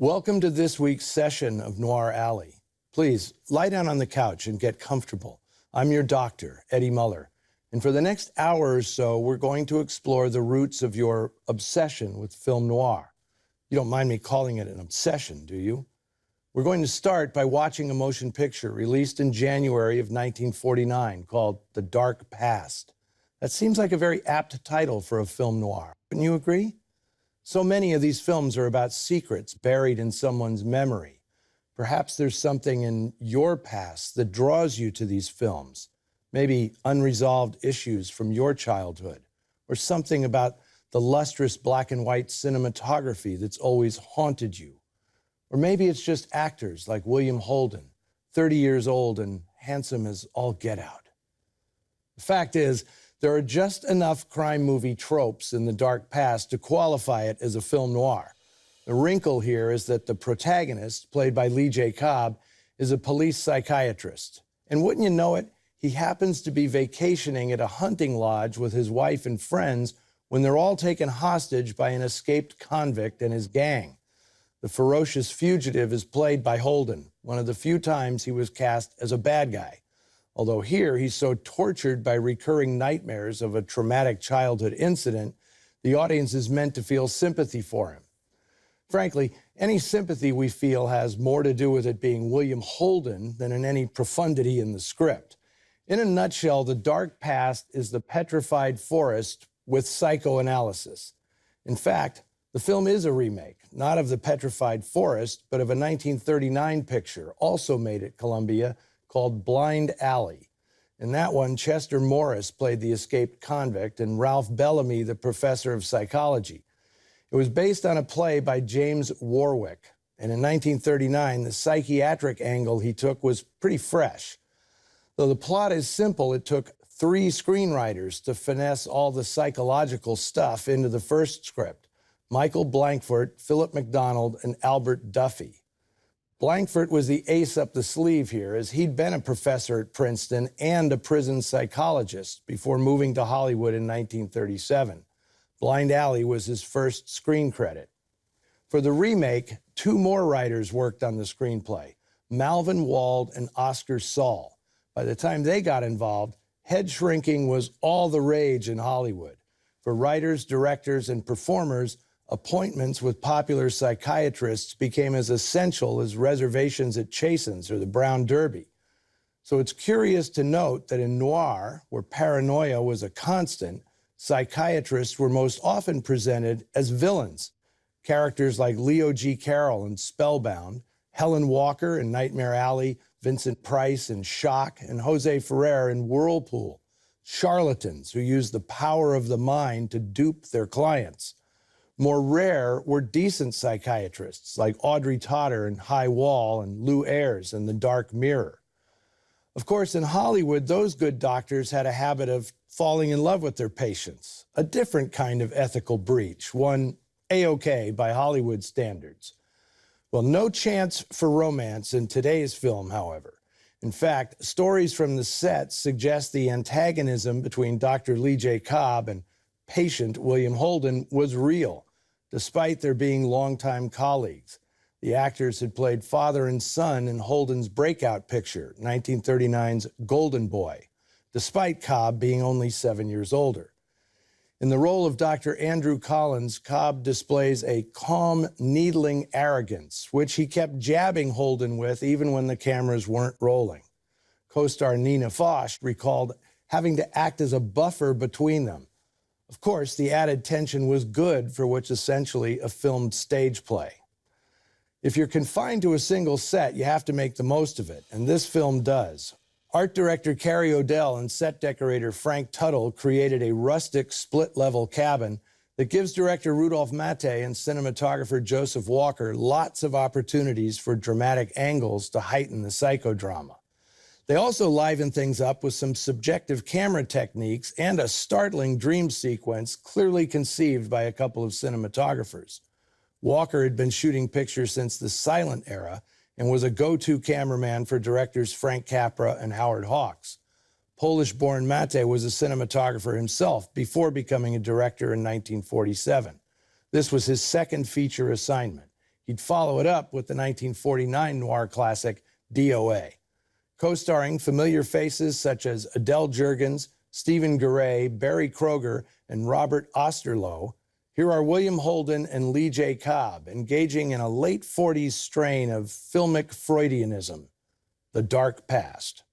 Welcome to this week's session of Noir Alley. Please, lie down on the couch and get comfortable. I'm your doctor, Eddie Muller. And for the next hour or so, we're going to explore the roots of your obsession with film noir. You don't mind me calling it an obsession, do you? We're going to start by watching a motion picture released in January of 1949 called The Dark Past. That seems like a very apt title for a film noir. Wouldn't you agree? So many of these films are about secrets buried in someone's memory. Perhaps there's something in your past that draws you to these films. Maybe unresolved issues from your childhood, or something about the lustrous black and white cinematography that's always haunted you. Or maybe it's just actors like William Holden, 30 years old and handsome as all get out. The fact is, there are just enough crime movie tropes in The Dark Past to qualify it as a film noir. The wrinkle here is that the protagonist, played by Lee J. Cobb, is a police psychiatrist. And wouldn't you know it, he happens to be vacationing at a hunting lodge with his wife and friends when they're all taken hostage by an escaped convict and his gang. The ferocious fugitive is played by Holden, one of the few times he was cast as a bad guy. Although here he's so tortured by recurring nightmares of a traumatic childhood incident, the audience is meant to feel sympathy for him. Frankly, any sympathy we feel has more to do with it being William Holden than in any profundity in the script. In a nutshell, The Dark Past is the petrified forest with psychoanalysis. In fact, the film is a remake, not of The Petrified Forest, but of a 1939 picture, also made at Columbia, called Blind Alley. In that one, Chester Morris played the escaped convict and Ralph Bellamy the professor of psychology. It was based on a play by James Warwick, and in 1939, the psychiatric angle he took was pretty fresh. Though the plot is simple, it took 3 screenwriters to finesse all the psychological stuff into the first script: Michael Blankfort, Philip MacDonald, and Albert Duffy. Blankfort was the ace up the sleeve here, as he'd been a professor at Princeton and a prison psychologist before moving to Hollywood in 1937. Blind Alley was his first screen credit. For the remake, 2 more writers worked on the screenplay, Malvin Wald and Oscar Saul. By the time they got involved, head shrinking was all the rage in Hollywood. For writers, directors, and performers, appointments with popular psychiatrists became as essential as reservations at Chasen's or the Brown Derby. So it's curious to note that in noir, where paranoia was a constant, psychiatrists were most often presented as villains. Characters like Leo G. Carroll in Spellbound, Helen Walker in Nightmare Alley, Vincent Price in Shock, and Jose Ferrer in Whirlpool. Charlatans who used the power of the mind to dupe their clients. More rare were decent psychiatrists like Audrey Totter in High Wall and Lou Ayres in The Dark Mirror. Of course, in Hollywood, those good doctors had a habit of falling in love with their patients, a different kind of ethical breach, one A-OK by Hollywood standards. Well, no chance for romance in today's film, however. In fact, stories from the set suggest the antagonism between Dr. Lee J. Cobb and patient William Holden was real, despite their being longtime colleagues. The actors had played father and son in Holden's breakout picture, 1939's Golden Boy, despite Cobb being only 7 years older. In the role of Dr. Andrew Collins, Cobb displays a calm, needling arrogance, which he kept jabbing Holden with even when the cameras weren't rolling. Co-star Nina Foch recalled having to act as a buffer between them. Of course, the added tension was good for what's essentially a filmed stage play. If you're confined to a single set, you have to make the most of it, and this film does. Art director Carrie Odell and set decorator Frank Tuttle created a rustic split-level cabin that gives director Rudolph Matte and cinematographer Joseph Walker lots of opportunities for dramatic angles to heighten the psychodrama. They also liven things up with some subjective camera techniques and a startling dream sequence clearly conceived by a couple of cinematographers. Walker had been shooting pictures since the silent era and was a go-to cameraman for directors Frank Capra and Howard Hawks. Polish-born Matte was a cinematographer himself before becoming a director in 1947. This was his second feature assignment. He'd follow it up with the 1949 noir classic DOA. Co-starring familiar faces such as Adele Juergens, Stephen Garay, Barry Kroger, and Robert Osterloh, here are William Holden and Lee J. Cobb engaging in a late 40s strain of filmic Freudianism, the dark past.